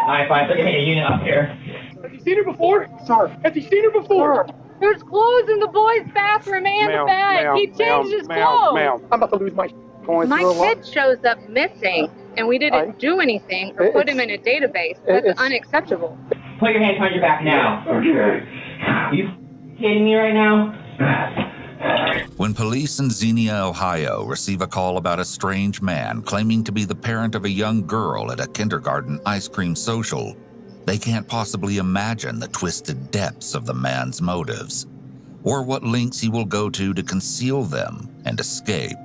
Alright, fine. So give me a unit up here. Has he seen her before? Sir. Has he seen her before? There's clothes in the boys' bathroom and the bed. He changed his clothes. Ma'am, I'm about to lose my going My through a lot. kid shows up missing, and we didn't do anything or put him in a database. That's unacceptable. Put your hands behind your back now. Okay. Are you kidding me right now? When police in Xenia, Ohio receive a call about a strange man claiming to be the parent of a young girl at a kindergarten ice cream social, they can't possibly imagine the twisted depths of the man's motives, or what lengths he will go to conceal them and escape.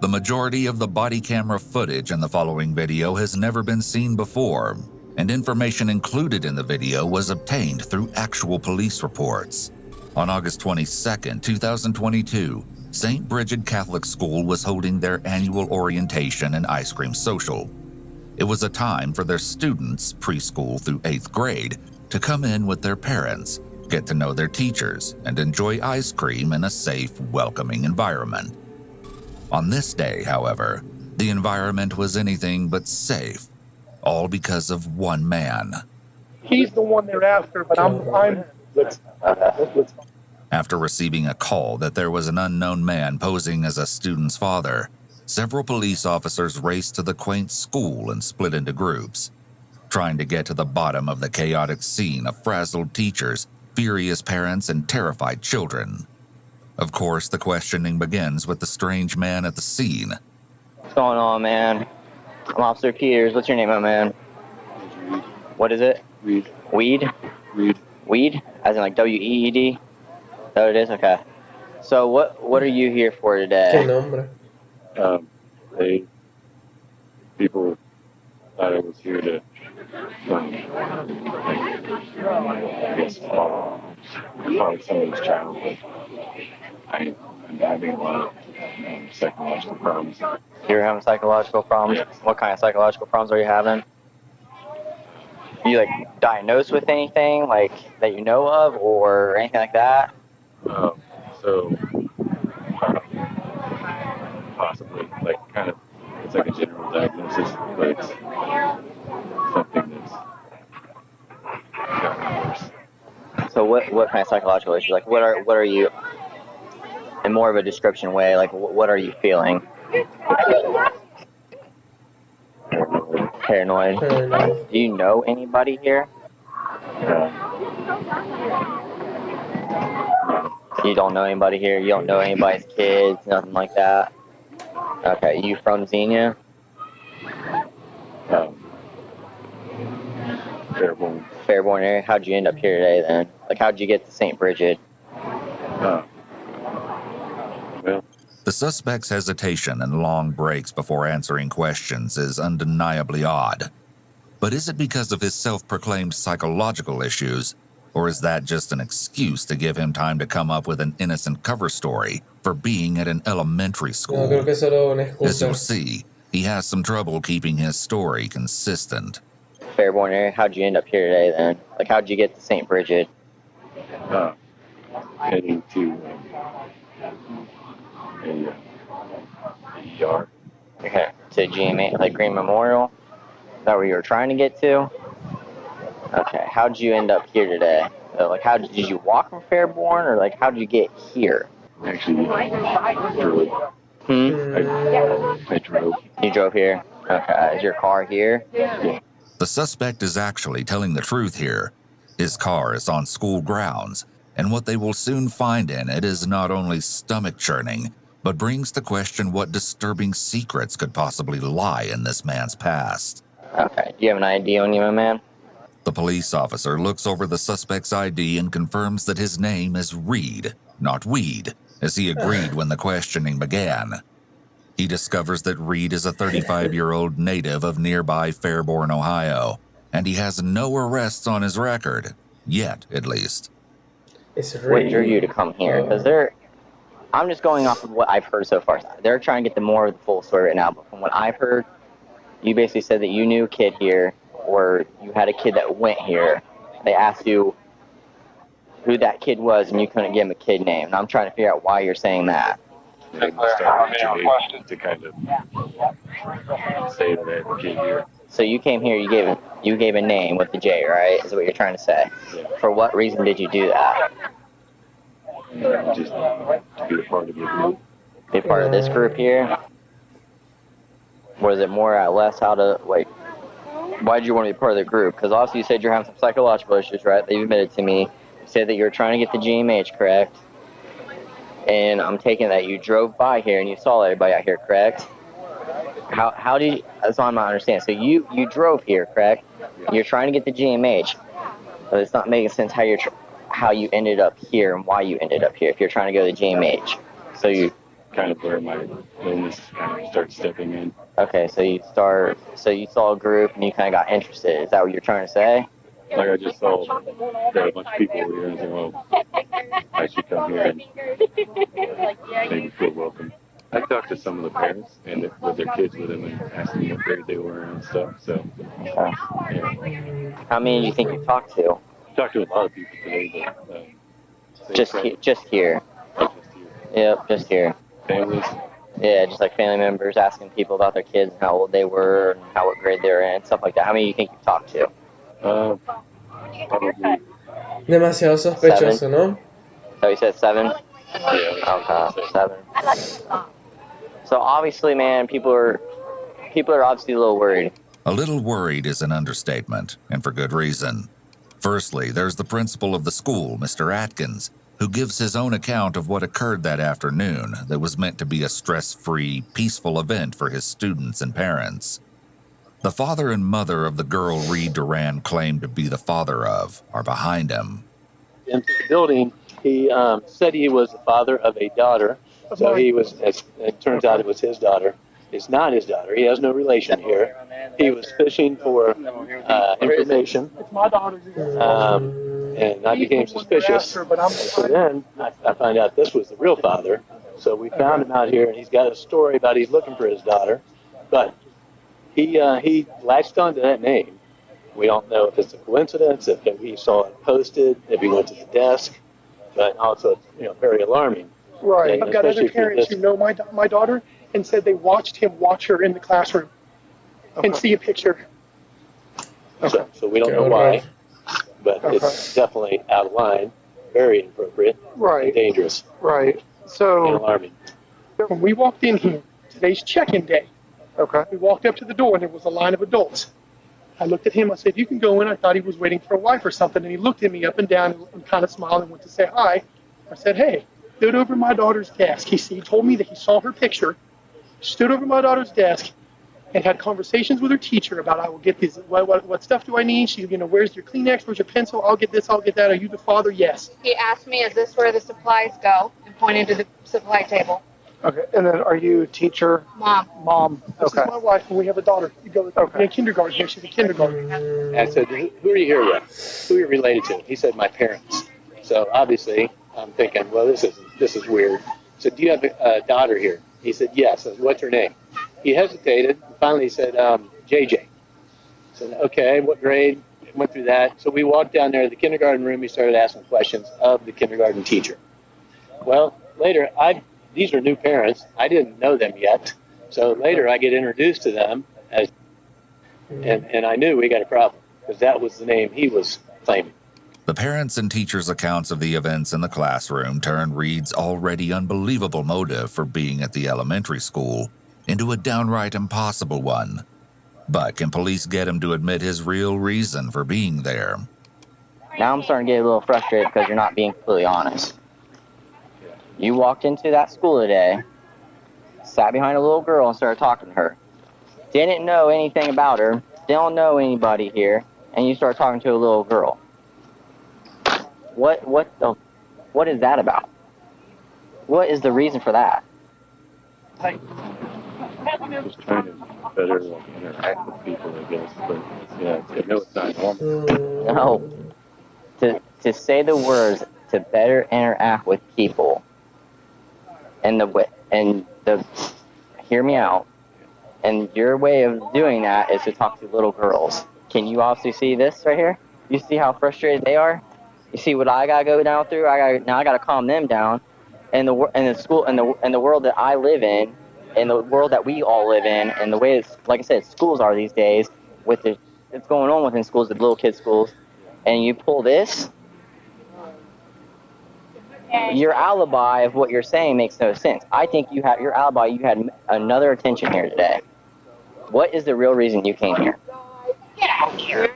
The majority of the body camera footage in the following video has never been seen before, and information included in the video was obtained through actual police reports. On August 22, 2022, St. Bridget Catholic School was holding their annual orientation and ice cream social. It was a time for their students, preschool through 8th grade, to come in with their parents, get to know their teachers, and enjoy ice cream in a safe, welcoming environment. On this day, however, the environment was anything but safe, all because of one man. He's the one they're after, but let's After receiving a call that there was an unknown man posing as a student's father, several police officers raced to the quaint school and split into groups, trying to get to the bottom of the chaotic scene of frazzled teachers, furious parents, and terrified children. Of course, the questioning begins with the strange man at the scene. What's going on, man? I'm Officer Peters. What's your name, my man? Reed. What is it? Reed. Weed? Reed. Weed? As in like W-E-E-D? Is that what it is? Okay. So what are you here for today? People thought I was here to, find someone's child, but I'm having a lot of psychological problems. You're having psychological problems? What kind of psychological problems are you having? Are you like diagnosed with anything like that you know of or anything like that? Possibly, like kind of, it's like a general diagnosis, but it's something that's gotten worse. So what kind of psychological issues? Like what are you, in more of a description way, like what are you feeling? Paranoid. Do you know anybody here? You don't know anybody here? You don't know anybody's kids? Nothing like that? Okay, you from Xenia? Fairborn. Fairborn area? How'd you end up here today then? Like how'd you get to St. Bridget? The suspect's hesitation and long breaks before answering questions is undeniably odd. But is it because of his self-proclaimed psychological issues, or is that just an excuse to give him time to come up with an innocent cover story for being at an elementary school? No, creo que es solo una excusa. As you'll see, he has some trouble keeping his story consistent. Fairborn area? How'd you end up here today then? Like how'd you get to St. Bridget? Heading to a ER. Okay, to GMA, like Green Memorial? Is that where you were trying to get to? Okay, how'd you end up here today? Like did you walk from Fairborn or like how'd you get here? Actually, I drove. I drove. You drove here? Okay, is your car here? Yeah. The suspect is actually telling the truth here. His car is on school grounds, and what they will soon find in it is not only stomach-churning, but brings to question what disturbing secrets could possibly lie in this man's past. Okay, do you have an ID on you, my man? The police officer looks over the suspect's ID and confirms that his name is Reed, not Weed, as he agreed when the questioning began. He discovers that Reed is a 35-year-old native of nearby Fairborn, Ohio, and he has no arrests on his record, yet at least. What drew you to come here? Because I'm just going off of what I've heard so far. They're trying to get the more of the full story right now, but from what I've heard, you basically said that you knew a kid here, or you had a kid that went here. They asked you who that kid was, and you couldn't give him a kid name. And I'm trying to figure out why you're saying that. To kind of say that I had a kid here. So you came here, you gave a name with the J, right? Is what you're trying to say. Yeah. For what reason did you do that? Just to be a part of the group. Be part of this group here? Was it more or less how to, like, why did you want to be part of the group? Because obviously you said you're having some psychological issues, right? That you admitted to me. You said that you were trying to get the GMH, correct? And I'm taking that you drove by here and you saw everybody out here, correct? How did you, that's all I'm not understanding. So you drove here, correct? You're trying to get the GMH, but it's not making sense how you ended up here and why you ended up here if you're trying to go to the GMH. So you kind of where my illness kind of starts stepping in. Okay, so you saw a group and you kind of got interested. Is that what you're trying to say? Like I just saw there were a bunch of people over here and I was like, well, I should come here and maybe feel welcome. I talked to some of the parents and with their kids with them and asked them what grade they were and stuff. So, yeah. How many do you think you talked to? Talked to a lot of people today, but Just here. just here. Yep, just here. Families. Yeah, just like family members asking people about their kids and how old they were and what grade they were in, stuff like that. How many do you think you talked to? Probably. Demasiado sospechoso, ¿no? So you said 7? Yeah. Okay, 7. So obviously, man, people are obviously a little worried. A little worried is an understatement, and for good reason. Firstly, there's the principal of the school, Mr. Atkins, who gives his own account of what occurred that afternoon that was meant to be a stress-free, peaceful event for his students and parents. The father and mother of the girl Reed Duran claimed to be the father of are behind him. Into the building, he said he was the father of a daughter. So he was, as it turns out, it was his daughter. It's not his daughter. He has no relation here. He was fishing for information. It's my daughter. And I became suspicious. So then I find out this was the real father. So we found him out here, and he's got a story about he's looking for his daughter. But he latched onto that name. We don't know if it's a coincidence, if he saw it posted, if he went to the desk. But also, very alarming. Right. And I've got other parents who know my daughter and said they watched him watch her in the classroom and see a picture. So we don't know why, but it's definitely out of line, very inappropriate, and dangerous, Right. and So alarming. when we walked in here, today's check-in day. We walked up to the door and there was a line of adults. I looked at him. I said, "You can go in." I thought he was waiting for a wife or something, and he looked at me up and down and kind of smiled and went to say hi. I said, "Hey." Stood over my daughter's desk. He told me that he saw her picture, stood over my daughter's desk, and had conversations with her teacher about, "I will get this. What stuff do I need?" She, "Where's your Kleenex? Where's your pencil? I'll get this. I'll get that. Are you the father?" "Yes." He asked me, "Is this where the supplies go?" and pointed to the supply table. Okay. And then, are you teacher? Mom. This is my wife, and we have a daughter. You go in kindergarten here. She's in kindergarten. And I said, "Who are you here with? Who are you related to?" He said, "My parents." So obviously, I'm thinking, well, this is weird. I said, "Do you have a daughter here?" He said, "Yes." I said, "What's her name?" He hesitated, and finally said, "JJ." I said, "Okay, what grade?" Went through that. So we walked down there to the kindergarten room. He started asking questions of the kindergarten teacher. Well, later, these are new parents. I didn't know them yet. So later, I get introduced to them, and I knew we got a problem, because that was the name he was claiming. The parents' and teachers' accounts of the events in the classroom turned Reed's already unbelievable motive for being at the elementary school into a downright impossible one. But can police get him to admit his real reason for being there? Now I'm starting to get a little frustrated because you're not being completely honest. You walked into that school today, sat behind a little girl and started talking to her. Didn't know anything about her, don't know anybody here, and you start talking to a little girl. What is that about? What is the reason for that? Just trying to better interact with people, I guess. But I know it's not normal. No. To say the words to better interact with people, and hear me out. And your way of doing that is to talk to little girls. Can you also see this right here? You see how frustrated they are? You see what I gotta go down through? I gotta calm them down. And the school and the world that I live in, and the world that we all live in, and the way it's, like I said, schools are these days, with it's going on within schools, the little kids' schools, and you pull this, your alibi of what you're saying makes no sense. I think you had your alibi. You had another attention here today. What is the real reason you came here? Get out of here.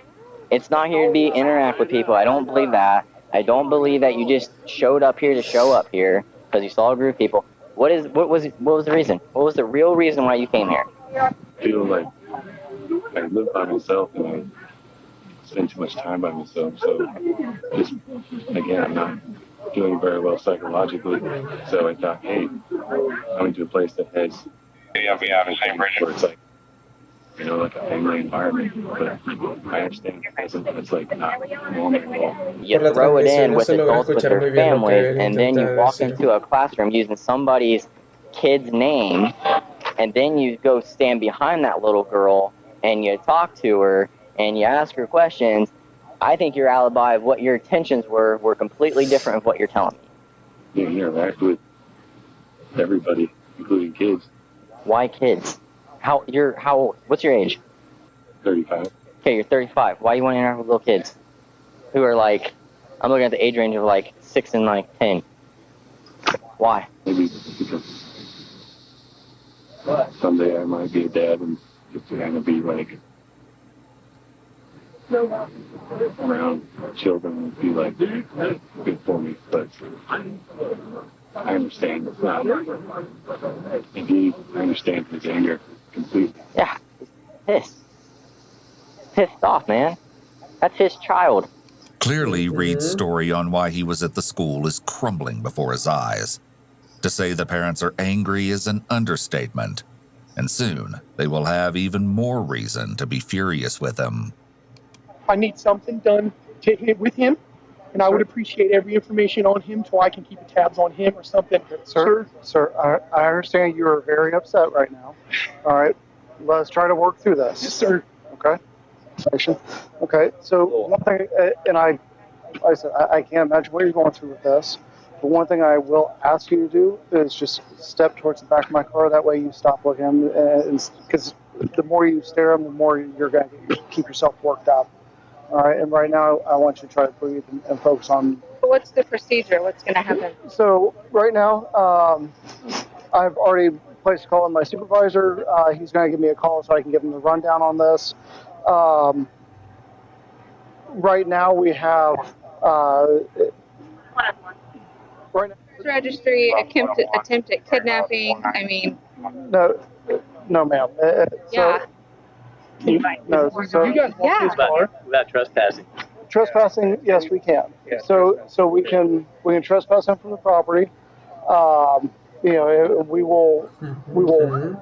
It's not here to interact with people. I don't believe that. I don't believe that you just showed up here to show up here because you saw a group of people. What was the reason? What was the real reason why you came here? I feel like I live by myself and I spend too much time by myself. So just again, I'm not doing very well psychologically. So I thought, hey, coming to a place that has where it's like, you know, like a family environment. But I understand it's like not normal at all. You Por la throw it transmisión in no with se logra adults with escuchar their muy bien lo que families, él and then you intenta walk decir. into a classroom using somebody's kid's name, and then you go stand behind that little girl and you talk to her and you ask her questions. I think your alibi of what your intentions were completely different of what you're telling me. You interact with everybody, including kids. Why kids? What's your age? 35. Okay, you're 35. Why you want to interact with little kids who are like, I'm looking at the age range of like 6 and like 10. Why? Maybe because someday I might be a dad and it's going to be like around children would be like good for me, but I understand it's not. Indeed, I understand his anger completely. Yeah, he's pissed. He's pissed off, man. That's his child. Clearly, Reed's story on why he was at the school is crumbling before his eyes. To say the parents are angry is an understatement, and soon they will have even more reason to be furious with him. I need something done with him, and I would appreciate every information on him so I can keep tabs on him or something. Sir, I understand you are very upset right now. All right, let's try to work through this. Yes, sir. Okay. Okay. So one thing, and I said I can't imagine what you're going through with this. But one thing I will ask you to do is just step towards the back of my car. That way you stop looking, because the more you stare at him, the more you're going to keep yourself worked up. All right, and right now I want you to try to breathe and focus on. What's the procedure? What's going to happen? So right now, I've already placed a call on my supervisor. He's going to give me a call so I can give him the rundown on this. Right now we have. Right now. Registry, attempted kidnapping. I mean. No, ma'am. Yeah. No, so you guys walk this far? Without trespassing. Trespassing, yes, we can. So we can trespass him from the property. You know, we will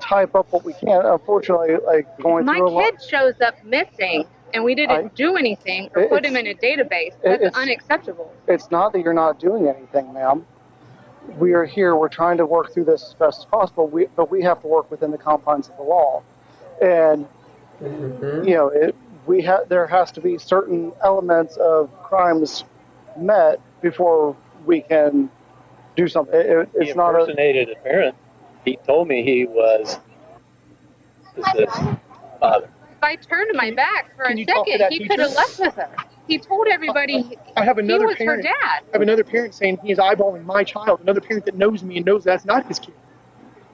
type up what we can. Unfortunately, like going through. My kid shows up missing, and we didn't do anything or put him in a database. That's unacceptable. It's not that you're not doing anything, ma'am. We are here. We're trying to work through this as best as possible. But we have to work within the confines of the law, and you know, there has to be certain elements of crimes met before we can do something. It's not a. He impersonated a parent. He told me he was his father. If I turned my back for a second, he could have left with her. He told everybody he was her dad. I have another parent saying he is eyeballing my child. Another parent that knows me and knows that's not his kid,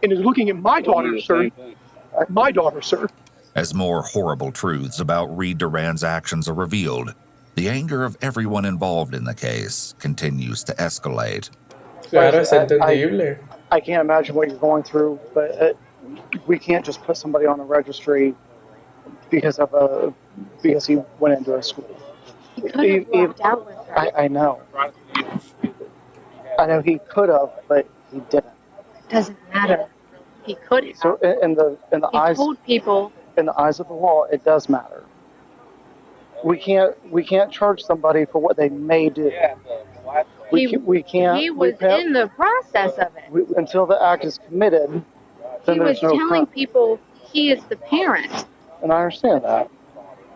and is looking at my daughter, sir. My daughter, sir. As more horrible truths about Reed Duran's actions are revealed, the anger of everyone involved in the case continues to escalate. Claro, es entendible. I can't imagine what you're going through, but we can't just put somebody on a registry because he went into a school. He could have walked out with her. I know. I know he could have, but he didn't. Doesn't matter. He could have. So in the eyes. He told people. In the eyes of the law, it does matter. We can't charge somebody for what they may do. We can't. He was in the process of it. Until the act is committed, then there's no. He was telling people he is the parent. And I understand that.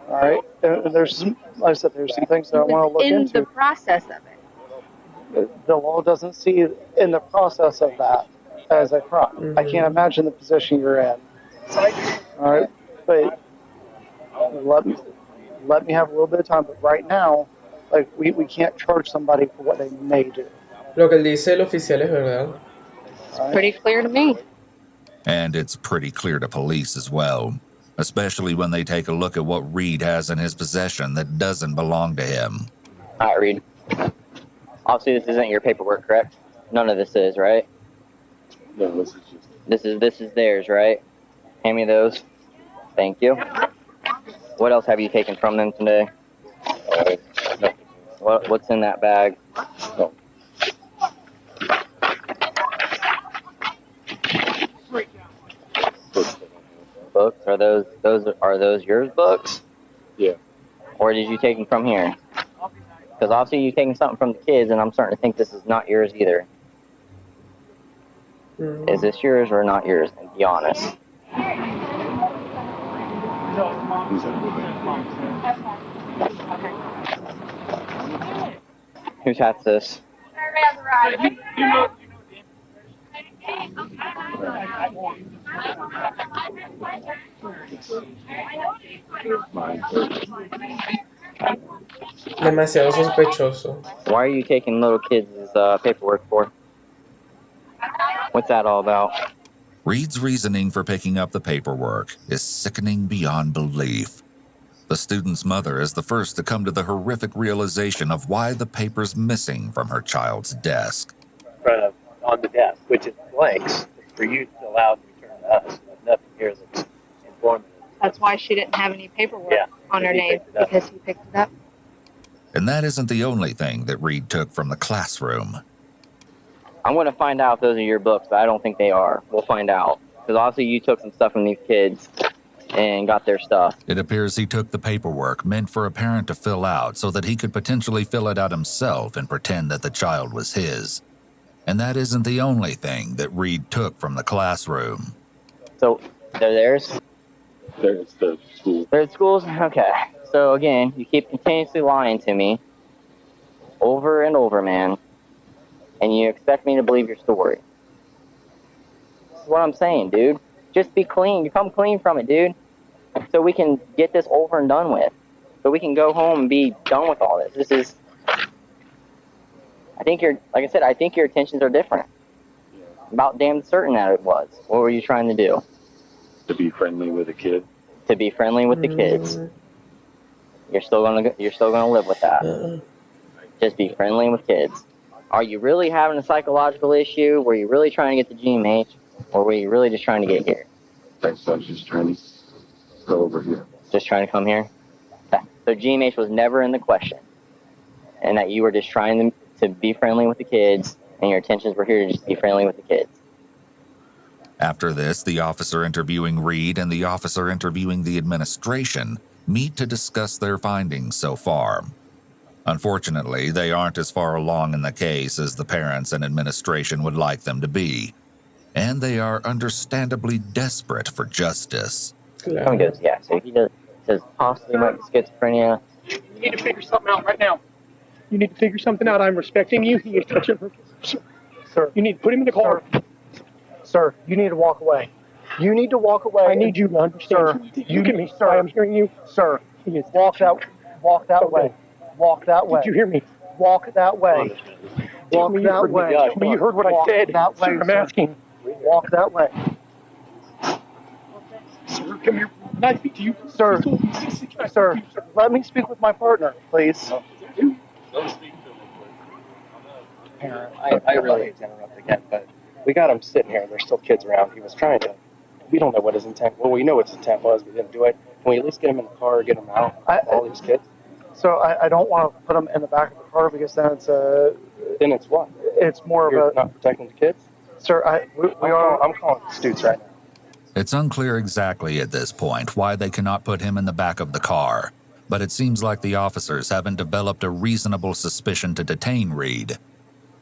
All right. And there's, like I said, there's some things that I want to look into. In the process of it. The law doesn't see in the process of that as a crime. I can't imagine the position you're in. All right. But let me have a little bit of time. But right now, like we can't charge somebody for what they may do. Lo que él dice el oficial es verdad. It's pretty clear to me. And it's pretty clear to police as well, especially when they take a look at what Reed has in his possession that doesn't belong to him. All right, Reed. Obviously, this isn't your paperwork, correct? None of this is, right? No, this is just. This is theirs, right? Hand me those. Thank you. What else have you taken from them today? Nothing. What's in that bag? No. Books? Are those yours books? Yeah. Or did you take them from here? Because obviously you're taking something from the kids, and I'm starting to think this is not yours either. Is this yours or not yours? And be honest. Whose hat's this? Mine. Demasiado sospechoso. Why are you taking little kids' paperwork for? What's that all about? Reed's reasoning for picking up the paperwork is sickening beyond belief. The student's mother is the first to come to the horrific realization of why the paper's missing from her child's desk. On the desk, which is blanks, for you to allow to return to us. There's nothing here that's informative. That's why she didn't have any paperwork on her name, because he picked it up. And that isn't the only thing that Reed took from the classroom. I'm going to find out if those are your books, but I don't think they are. We'll find out. Because obviously you took some stuff from these kids and got their stuff. It appears he took the paperwork meant for a parent to fill out so that he could potentially fill it out himself and pretend that the child was his. And that isn't the only thing that Reed took from the classroom. So, they're theirs? There's the school. They're at schools? Okay. So again, you keep continuously lying to me. Over and over, man. And you expect me to believe your story. This is what I'm saying, dude. Just be clean. You come clean from it, dude. So we can get this over and done with. So we can go home and be done with all this. This is... I think like I said, I think your intentions are different. About damn certain that it was. What were you trying to do? To be friendly with a kid. To be friendly with the kids. You're still gonna live with that. Just be friendly with kids. Are you really having a psychological issue? Were you really trying to get the GMH? Or were you really just trying to get here? I was just trying to go over here. Just trying to come here? Okay. So GMH was never in the question. And that you were just trying to be friendly with the kids, and your intentions were here to just be friendly with the kids. After this, the officer interviewing Reed and the officer interviewing the administration meet to discuss their findings so far. Unfortunately, they aren't as far along in the case as the parents and administration would like them to be, and they are understandably desperate for justice. Someone goes, yeah, so he says possibly might be schizophrenia. You need to figure something out right now. You need to figure something out. I'm respecting you. You need to touch him. Sir. You need to put him in the car. Sir, you need to walk away. You need to walk away. I need you to understand. Sir, you get me, sir. I am hearing you. Sir, walk that way. Walk that way. Did you hear me? Walk that way. Walk that way. Tell me you heard what I said. That way, sir, I'm asking. Walk that way. Sir, come here. Can I speak to you? Sir, let me speak with my partner, please. I really hate to interrupt again, but we got him sitting here and there's still kids around. He was trying to, we don't know what his intent, well, we know what his intent was, we didn't do it. Can we at least get him in the car, get him out, all these kids? So I don't want to put him in the back of the car because then it's Then it's what? It's more You're of a... not protecting the kids? Sir, I'm calling the students right now. It's unclear exactly at this point why they cannot put him in the back of the car, but it seems like the officers haven't developed a reasonable suspicion to detain Reed.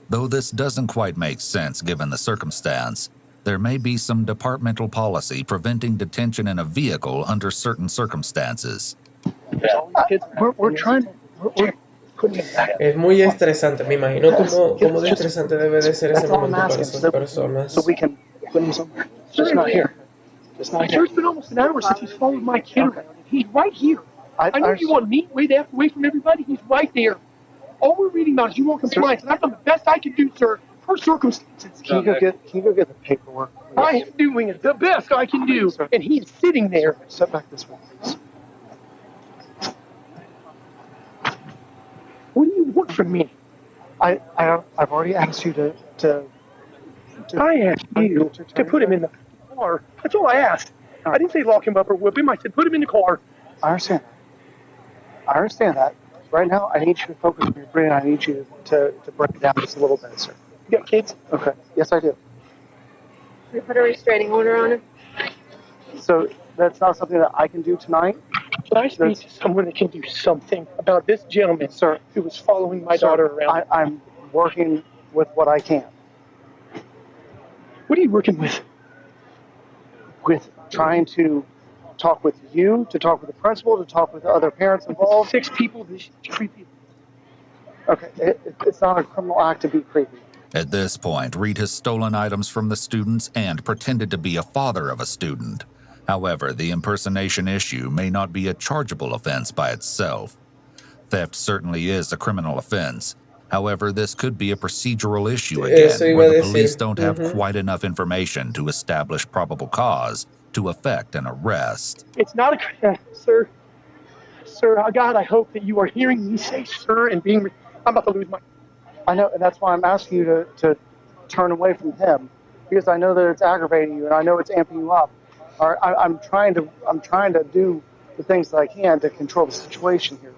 Though this doesn't quite make sense given the circumstance, there may be some departmental policy preventing detention in a vehicle under certain circumstances. We're trying... Es muy estresante, me imagino cómo de estresante debe de ser ese momento para esas personas. So we can put him somewhere. Just not here. Just not here. Sir, it's been almost an hour since he's followed my kid around. He's right here. I know you want to meet way from everybody. He's right there. All we're reading about is you want compliance, and I've done the best I can do, sir, per circumstances. Can you go get the paperwork? I am doing it the best I can do, and he's sitting there. Step back this way, please. What do you want from me? I've already asked you to I asked you to put him in the car. That's all I asked. I didn't say lock him up or whip him. I said put him in the car. I understand that. Right now, I need you to focus on your brain. I need you to break it down just a little bit, sir. You got kids? Okay. Yes, I do. We put a restraining order on him. So that's not something that I can do tonight. Can I speak to someone that can do something about this gentleman, sir, who was following my daughter around? I'm working with what I can. What are you working with? With trying to talk with you, to talk with the principal, to talk with the other parents involved. 6 people, this is creepy. Okay, it's not a criminal act to be creepy. At this point, Reed has stolen items from the students and pretended to be a father of a student. However, the impersonation issue may not be a chargeable offense by itself. Theft certainly is a criminal offense. However, this could be a procedural issue again, where the police don't have quite enough information to establish probable cause to effect an arrest. It's not a sir. Sir, God, I hope that you are hearing me say sir and being. I'm about to lose my. I know, and that's why I'm asking you to turn away from him, because I know that it's aggravating you, and I know it's amping you up. All right, I'm trying to do the things that I can to control the situation here.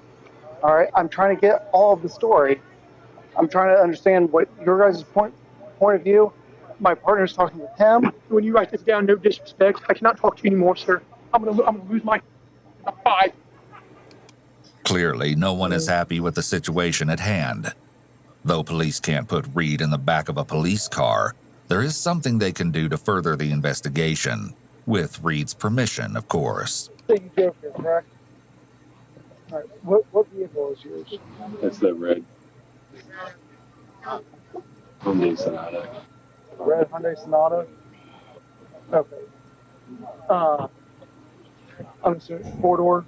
All right, I'm trying to get all of the story. I'm trying to understand what your guys' point of view. My partner's talking with him. When you write this down, no disrespect, I cannot talk to you anymore, sir. I'm gonna lose my 5. Clearly, no one is happy with the situation at hand. Though police can't put Reed in the back of a police car, there is something they can do to further the investigation, with Reed's permission, of course. So you drove here, correct? All right. What vehicle is yours? That's the red Hyundai Sonata. Red Hyundai Sonata. Okay. I'm sorry, 4-door.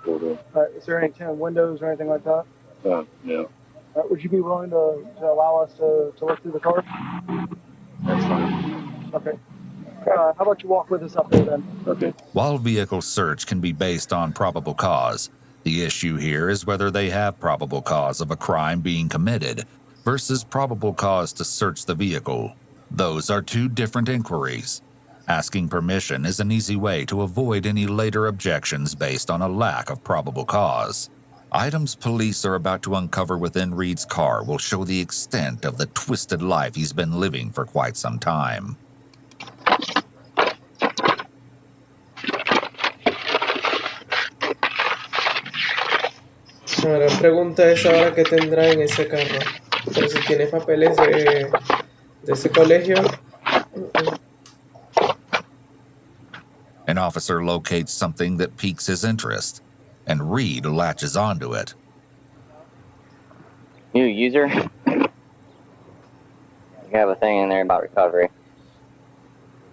4-door. Is there any tinted windows or anything like that? No. Would you be willing to allow us to look through the car? That's fine. Okay. How about you walk with us up there then? Okay. While vehicle search can be based on probable cause, the issue here is whether they have probable cause of a crime being committed versus probable cause to search the vehicle. Those are two different inquiries. Asking permission is an easy way to avoid any later objections based on a lack of probable cause. Items police are about to uncover within Reed's car will show the extent of the twisted life he's been living for quite some time. La gran pregunta es ahora qué tendrá en ese carro. Pero si tiene papeles de ese colegio. An officer locates something that piques his interest, and Reed latches onto it. New user. You have a thing in there about recovery.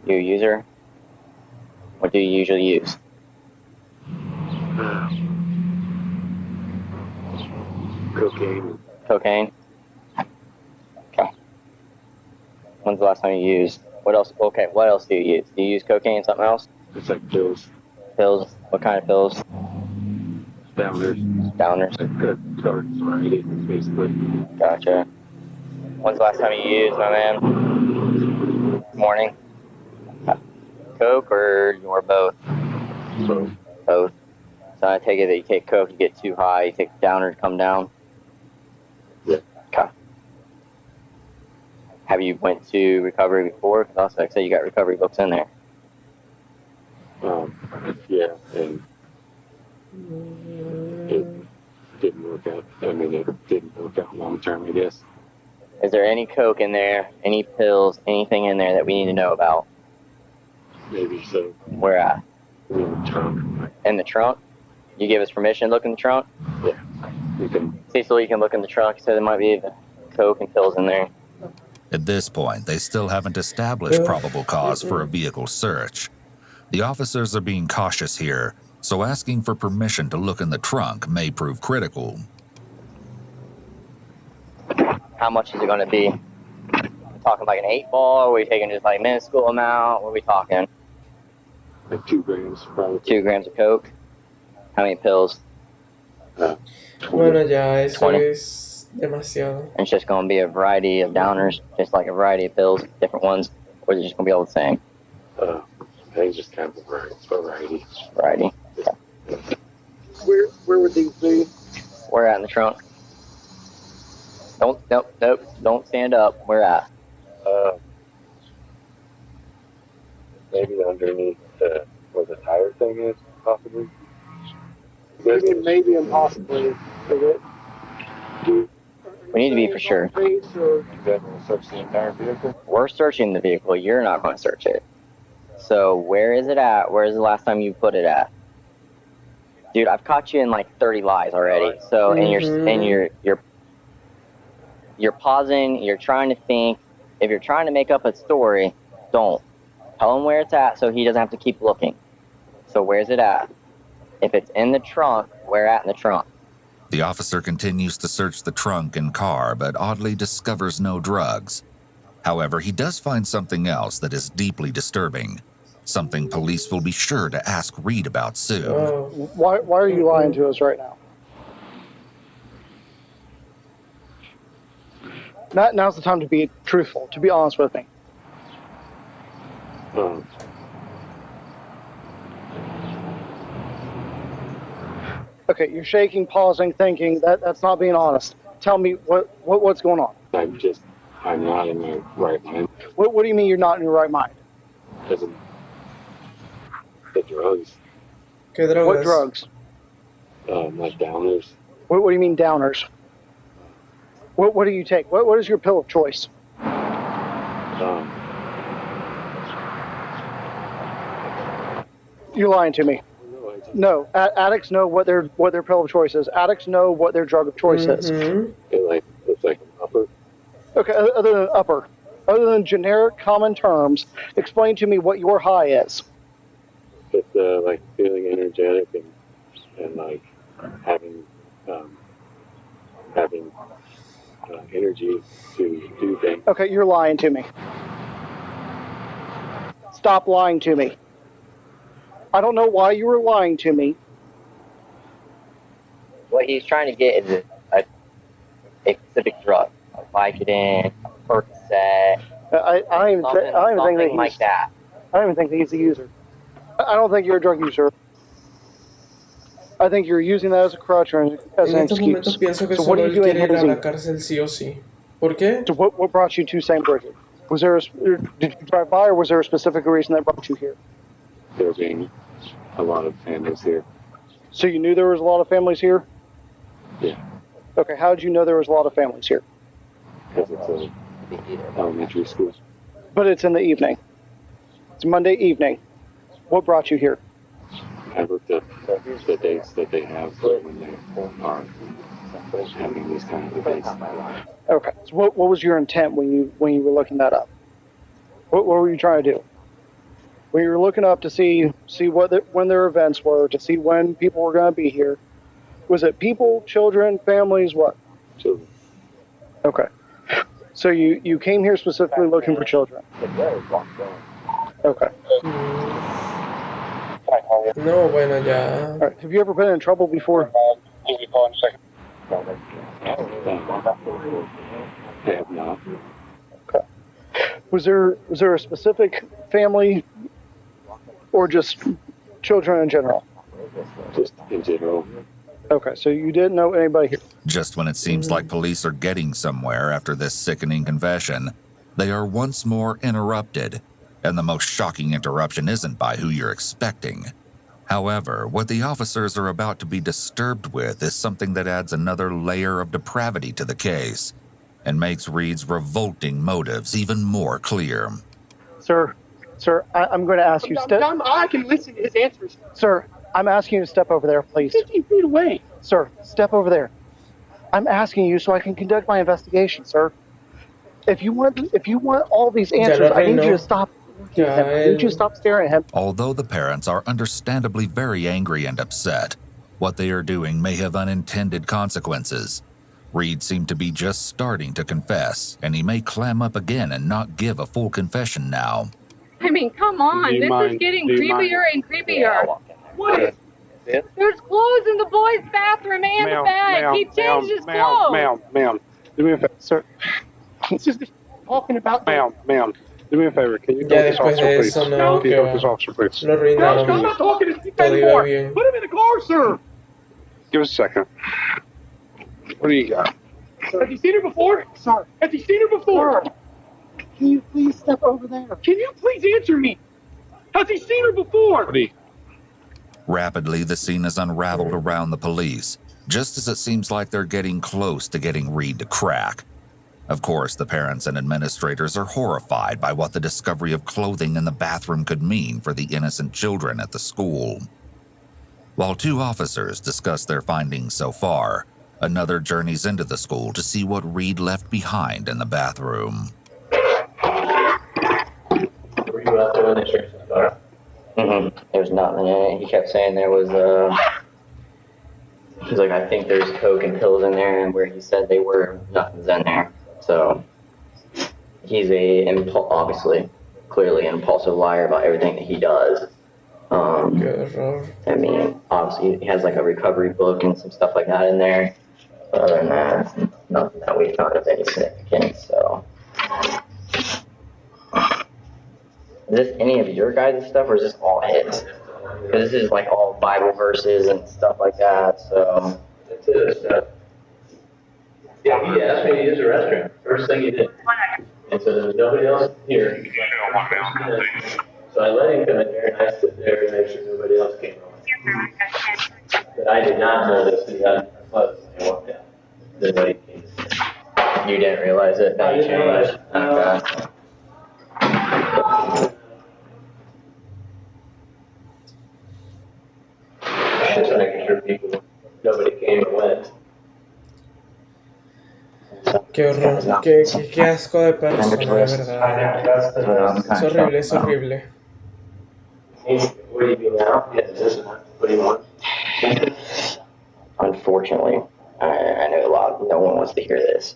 New user. What do you usually use? Cocaine. Cocaine? Okay. When's the last time you used? What else? Okay, what else do you use? Do you use cocaine and something else? It's like pills. Pills? What kind of pills? Downers. Downers? Like good starts, right? Basically. Gotcha. When's the last time you used, my man? Morning? Coke or both? So. Both. So I take it that you take Coke, you get too high, you take Downer to come down? Yeah. Okay. Have you went to recovery before? Because also, like I said, you got recovery books in there. Yeah, and it didn't work out. I mean, it didn't work out long term, I guess. Is there any Coke in there, any pills, anything in there that we need to know about? Maybe so. Where at? In the trunk. In the trunk? You give us permission to look in the trunk? Yeah. You can. Cecil, you can look in the trunk. You said there might be Coke and pills in there. At this point, they still haven't established probable cause for a vehicle search. The officers are being cautious here, so asking for permission to look in the trunk may prove critical. How much is it going to be? We're talking like an 8-ball? Or are we taking just like minuscule amount? What are we talking? Like 2 grams, probably. 2 grams of coke. How many pills? 20. Bueno, ya eso 20. es demasiado. And it's just going to be a variety of downers, just like a variety of pills, different ones, or is it just going to be all the same? I think it's just kind of a variety. Variety. Yeah. Where would these be? Where at in the trunk? Don't stand up. Where at? Maybe underneath where the tire thing is, possibly. Maybe impossibly. We need to be for sure. You guys want to search the entire vehicle? We're searching the vehicle. You're not going to search it. So where is it at? Where is the last time you put it at? Dude, I've caught you in like 30 lies already. So and you're pausing. You're trying to think. If you're trying to make up a story, don't. Tell him where it's at so he doesn't have to keep looking. So where's it at? If it's in the trunk, where at in the trunk? The officer continues to search the trunk and car, but oddly discovers no drugs. However, he does find something else that is deeply disturbing. Something police will be sure to ask Reed about soon. Why are you lying to us right now? Now's the time to be truthful, to be honest with me. Okay, you're shaking, pausing, thinking. That's not being honest. Tell me what's going on. I'm not in my right mind. What do you mean you're not in your right mind? Because of the drugs. ¿Qué drogas? What drugs? Like downers. What do you mean downers? What do you take? What is your pill of choice? You're lying to me. No, addicts know what their pill of choice is. Addicts know what their drug of choice is. It's like an upper. Okay, other than generic common terms, explain to me what your high is. It's like feeling energetic and like having energy to do things. Okay, you're lying to me. Stop lying to me. I don't know why you were lying to me. What he's trying to get is a specific drug, a Vicodin, a Percocet, I don't even think like that. I don't even think that he's a user. I don't think you're a drug user. I think you're using that as a crutch or as an excuse. Pienso que So what are you doing here? a la cárcel sí o sí. ¿Por qué? So what brought you to St. Bridget? Did you drive by, or was there a specific reason that brought you here? There being a lot of families here. So you knew there was a lot of families here? Yeah. Okay, how did you know there was a lot of families here? Because it's an elementary school. But it's in the evening. It's Monday evening. What brought you here? I looked up the dates that they have when they are having these kind of events. Okay, so what was your intent when you were looking that up? What were you trying to do? When you were looking up to see when their events were, to see when people were going to be here, was it people, children, families, what? Children. Okay. So you came here specifically looking for children? Okay. No, bueno, ya. All right. Have you ever been in trouble before? I have not. Okay. Was there a specific family or just children in general? Just in general. Okay, so you didn't know anybody here. Just when it seems like police are getting somewhere after this sickening confession, they are once more interrupted. And the most shocking interruption isn't by who you're expecting. However, what the officers are about to be disturbed with is something that adds another layer of depravity to the case and makes Reed's revolting motives even more clear. Sir, I'm going to ask you... I can listen to his answers. Sir, I'm asking you to step over there, please. 15 feet away. Sir, step over there. I'm asking you so I can conduct my investigation, sir. If you want all these answers, I need you to stop Did you stop staring at him? Although the parents are understandably very angry and upset, what they are doing may have unintended consequences. Reed seemed to be just starting to confess, and he may clam up again and not give a full confession now. I mean, come on. This is getting creepier and creepier. What is it? There's clothes in the boys' bathroom and the bed. He changed his clothes. Ma'am, do me a favor, sir. It's just talking about. Ma'am, do me a favor. Can you go with this officer, please? Can you go with this officer, please? Lo arruinaron. I'm not talking to Todo iba bien. Put him in the car, sir. Give us a second. What do you got? Has he seen her before? Sir. Has he seen her before? Sir. Can you please step over there? Can you please answer me? Has he seen her before? Rapidly, the scene is unraveled around the police, just as it seems like they're getting close to getting Reed to crack. Of course, the parents and administrators are horrified by what the discovery of clothing in the bathroom could mean for the innocent children at the school. While two officers discuss their findings so far, another journeys into the school to see what Reed left behind in the bathroom. Were you out there when they searched the car? There's nothing in it. He kept saying there was he's like, I think there's coke and pills in there, and where he said they were, nothing's in there. So he's obviously, clearly an impulsive liar about everything that he does. I mean, obviously he has like a recovery book and some stuff like that in there. But other than that, nothing that we found of any significance. So, is this any of your guys' stuff, or is this all his? Because this is like all Bible verses and stuff like that. So, That's his stuff. Yeah, he asked me to use the restroom. First thing he did. And so there was nobody else here. So I let him come in there, and I stood there to make sure nobody else came on. But I did not notice that he had clothes when I walked out. Nobody came. you didn't realize it? That you changed? Okay. Just making sure nobody came or went. Qué horror, qué asco de persona, de verdad. Es horrible. What do you do now? What do you want? Unfortunately, I know no one wants to hear this.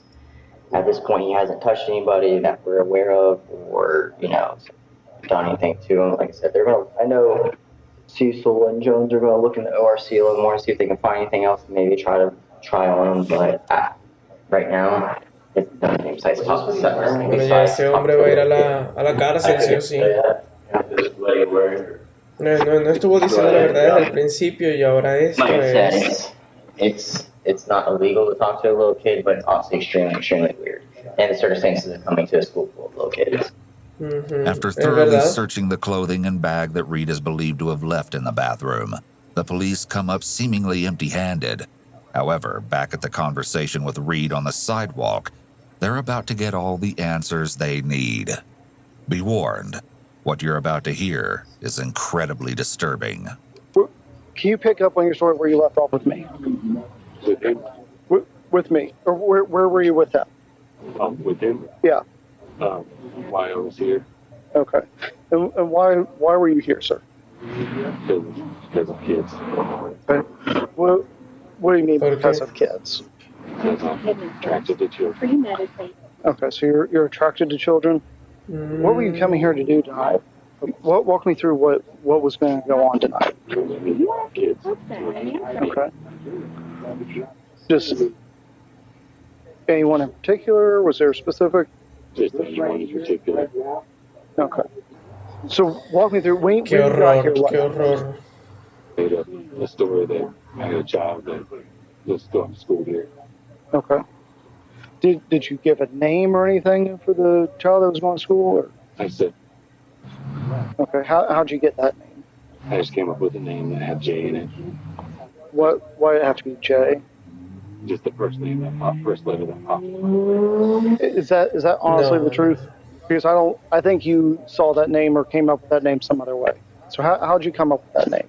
At this point, he hasn't touched anybody that we're aware of, or done anything to him. Like I said, I know Cecil and Jones are gonna look in the ORC a little more and see if they can find anything else and maybe try on him. But right now, it's nothing besides top seven. Bueno, ya ese hombre va a ir a la cárcel, sí o sí. No estuvo diciendo la verdad desde el principio y ahora esto es... It's not illegal to talk to a little kid, but it's also extremely weird. And the circumstances of coming to a school full of little kids. After thoroughly searching the clothing and bag that Reed is believed to have left in the bathroom, the police come up seemingly empty-handed. However, back at the conversation with Reed on the sidewalk, they're about to get all the answers they need. Be warned, what you're about to hear is incredibly disturbing. Can you pick up on your story where you left off with me? With him? With me. Or where were you with him? With him? Yeah. Why I was here. Okay. And why were you here, sir? Because of kids. Okay. What do you mean because of kids? Because I'm attracted to children. Okay, so you're attracted to children. What were you coming here to do tonight? Walk me through what was going to go on tonight. Kids. Okay. Just anyone in particular? Was there a specific? Just anyone in particular. Okay. So walk me through. When Qué you got here, horror, qué horror. Made up a story that I had a child that was going to school here. Okay. Did you give a name or anything for the child that was going to school? Or? I said. Okay. How'd you get that name? I just came up with a name that had J in it. Why did it have to be J? Just the first name that popped, first letter that popped. Is that honestly the truth? Because I think you saw that name or came up with that name some other way. So how'd you come up with that name?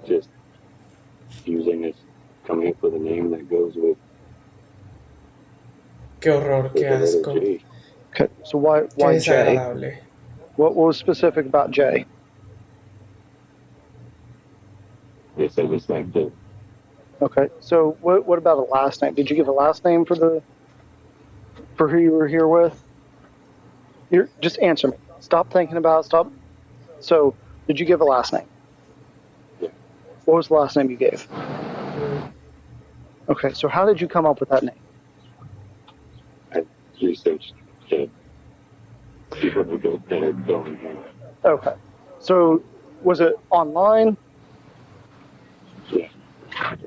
Just coming up with a name that goes with. Qué horror, qué asco. Okay, so why Qué J? desagradable. What was specific about Jay? They said it's like the Okay. So what about a last name? Did you give a last name for who you were here with? Just answer me. Stop thinking about it. Stop. So did you give a last name? Yeah. What was the last name you gave? Okay. So how did you come up with that name? I researched the people that are going here. Okay. So was it online? Yeah.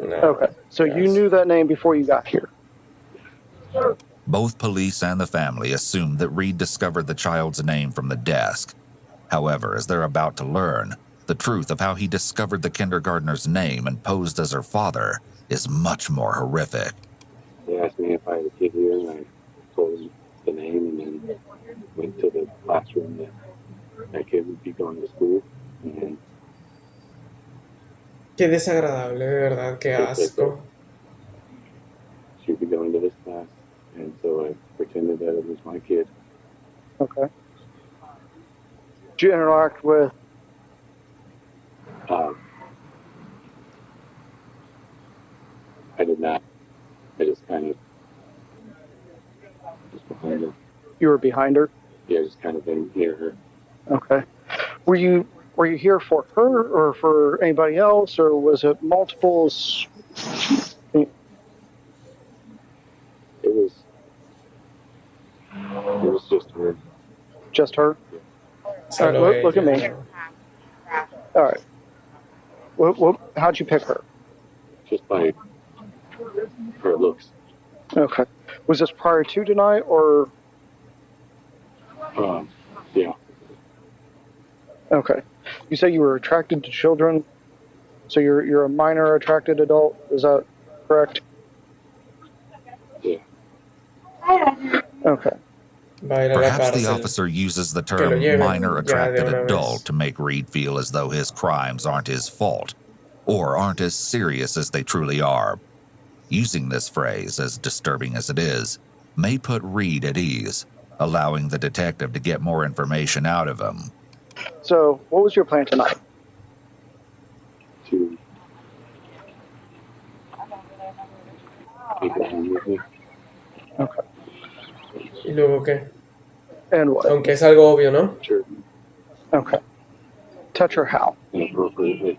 Okay. So you knew that name before you got here? Both police and the family assumed that Reed discovered the child's name from the desk. However, as they're about to learn, the truth of how he discovered the kindergartner's name and posed as her father is much more horrific. They asked me if I had a kid here, and I told them the name, and then went to the classroom that kid would be going to school. And Qué desagradable, de verdad, qué asco. She'd be going to this class, and so I pretended that it was my kid. Okay. Did you interact with? I did not. I just kind of was behind her. You were behind her? Yeah, just kind of been near her. Okay. Were you here for her or for anybody else, or was it multiples? It was just her. Just her? All right, look at me. All right. How'd you pick her? Just by her looks. Okay. Was this prior to tonight, or? Yeah. Okay. You say you were attracted to children, so you're a minor attracted adult. Is that correct? Yeah. Okay. Perhaps the officer uses the term minor attracted adult to make Reed feel as though his crimes aren't his fault, or aren't as serious as they truly are. Using this phrase, as disturbing as it is, may put Reed at ease, allowing the detective to get more information out of him. So, what was your plan tonight? To take her home with me. Okay. ¿Y luego qué? And what? Aunque es algo obvio, ¿no? Sure. Okay. Touch her how? Inappropriately.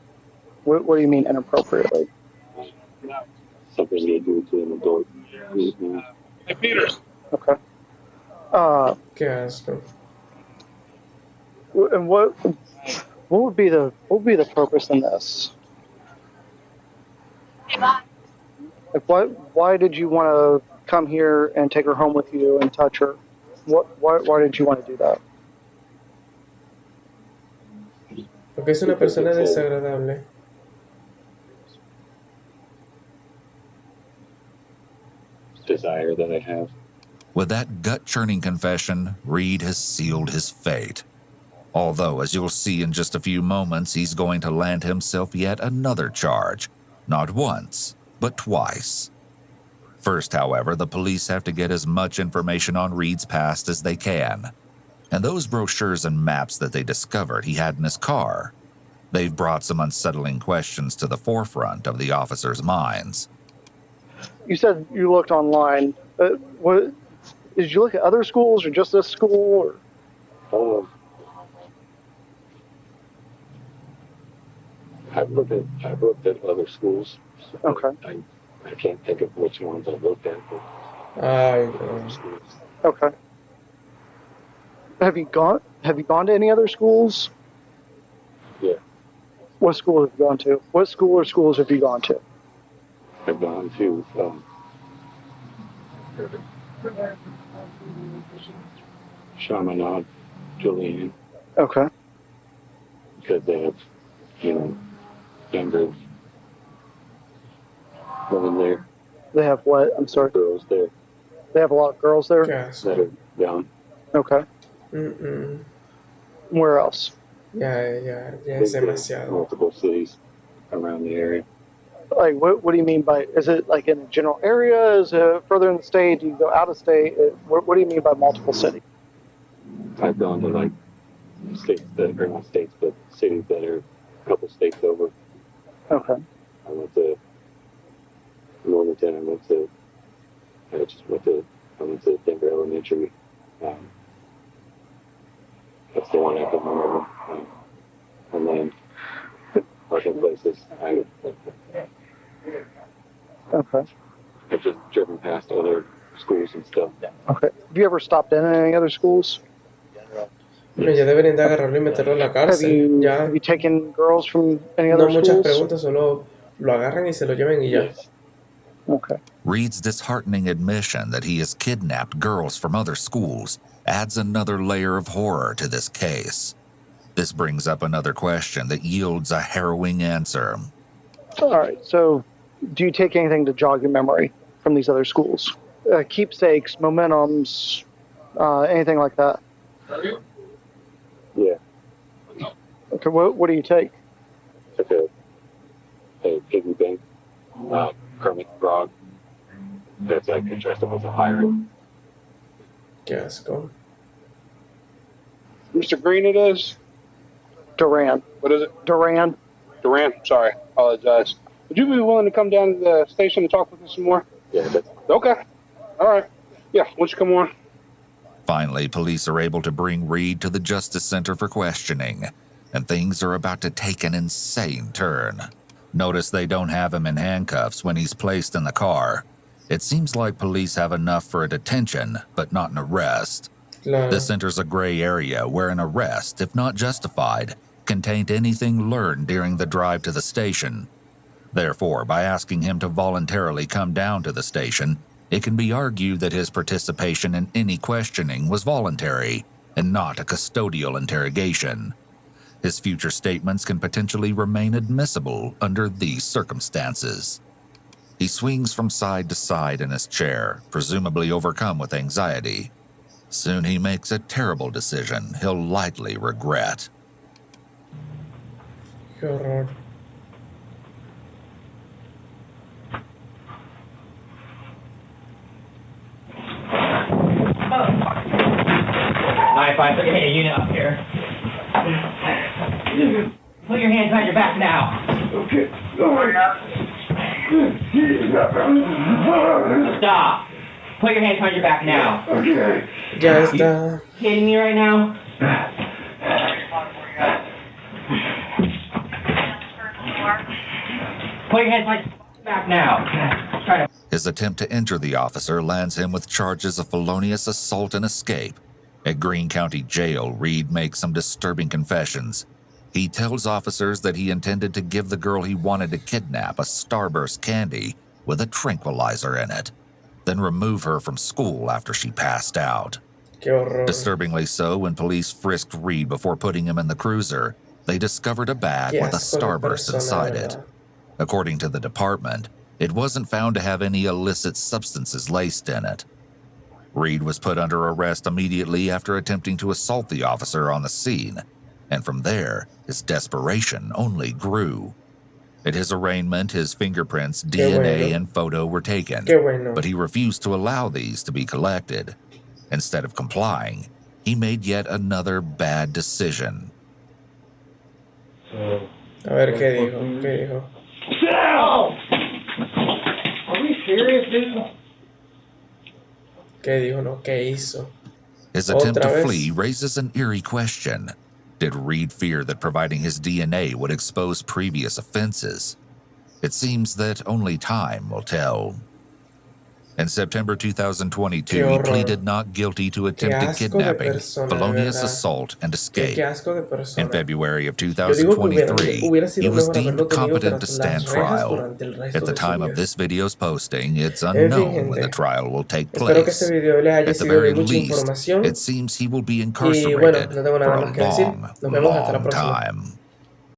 What do you mean inappropriately? Something they do to an adult. Hey, Peter. Okay. Qué asco. And what would be the purpose in this? Like, why did you want to come here and take her home with you and touch her? Why did you want to do that? Porque es una persona desagradable. Desire that I have. With that gut-churning confession, Reed has sealed his fate. Although, as you'll see in just a few moments, he's going to land himself yet another charge. Not once, but twice. First, however, the police have to get as much information on Reed's past as they can. And those brochures and maps that they discovered he had in his car, they've brought some unsettling questions to the forefront of the officers' minds. You said you looked online. Did you look at other schools or just this school? Or? I've looked at other schools. So okay. I can't think of which ones I've looked at. Okay. Have you gone to any other schools? Yeah. What school have you gone to? What school or schools have you gone to? I've gone to Chaminade, Julian. Okay. Because they have, younger women there. They have what? I'm sorry. Girls there. They have a lot of girls there? Yes. That are young. Okay. Where else? Ya es demasiado. Multiple cities around the area. Like, what do you mean by, is it like in a general area? Is it further in the state? Do you go out of state? What do you mean by multiple cities? I've gone to like states that are not states, but cities that are a couple states over. Okay. I went to Normanton. I went to Denver Elementary. That's the one I can remember. And then other places. Okay. I've just driven past other schools and stuff. Okay. Have you ever stopped in any other schools? Bueno, ya deberían de agarrarlo y meterlo en la cárcel. Ya Have you taken girls from any no other muchas schools? preguntas, solo lo agarran y se lo llevan y ya. Okay. Reed's disheartening admission that he has kidnapped girls from other schools adds another layer of horror to this case. This brings up another question that yields a harrowing answer. All right. So, do you take anything to jog your memory from these other schools? Keepsakes, momentums, anything like that? Yeah. Okay. What do you take? Took a piggy bank, Kermit Frog. That's like dressed up as a pirate. Qué asco. Mr. Green it is? Duran. What is it? Duran. Duran, sorry. Apologize. Would you be willing to come down to the station and talk with us some more? Yeah, that's okay. All right. Yeah, why don't you come on? Finally, police are able to bring Reed to the Justice Center for questioning, and things are about to take an insane turn. Notice they don't have him in handcuffs when he's placed in the car. It seems like police have enough for a detention, but not an arrest. Claro. This enters a gray area where an arrest, if not justified, can taint anything learned during the drive to the station. Therefore, by asking him to voluntarily come down to the station, it can be argued that his participation in any questioning was voluntary and not a custodial interrogation. His future statements can potentially remain admissible under these circumstances. He swings from side to side in his chair, presumably overcome with anxiety. Soon he makes a terrible decision he'll likely regret. Qué horror. Alright, fine. Put your hand, unit up here. Put your hands behind your back now. Okay. Stop. Put your hands behind your back now. Okay. Ya está. Kidding me right now? Put your hands behind your back now. Try to. His attempt to enter the officer lands him with charges of felonious assault and escape. At Greene County Jail, Reed makes some disturbing confessions. He tells officers that he intended to give the girl he wanted to kidnap a Starburst candy with a tranquilizer in it, then remove her from school after she passed out. Qué horror. Disturbingly so, when police frisked Reed before putting him in the cruiser, they discovered a bag Qué with a asco de Starburst persona, inside it. ¿verdad? According to the department, it wasn't found to have any illicit substances laced in it. Reed was put under arrest immediately after attempting to assault the officer on the scene, and from there, his desperation only grew. At his arraignment, his fingerprints, DNA, bueno. and photo were taken, Qué bueno. but he refused to allow these to be collected. Instead of complying, he made yet another bad decision. A ver qué dijo, qué dijo. Sal! Are we serious, dude? ¿Qué dijo? No, ¿qué hizo? His attempt Otra to vez. flee raises an eerie question. Did Reed fear that providing his DNA would expose previous offenses? It seems that only time will tell. In September 2022, he horror. pleaded not guilty to attempted asco de kidnapping, persona, de felonious verdad. assault, and escape. Qué asco de persona. In February of Yo digo que 2023, hubiera sido he was mejor deemed haberlo tenido competent to tras stand las rejas trial. durante el resto At the de su time of vida. this video's posting, it's En unknown fin, when the gente. trial will take Espero que este place. video les haya At the sido de very mucha least, información. it seems he will be Y bueno, incarcerated no tengo for nada a más que decir. long, Nos vemos hasta la long próxima. time.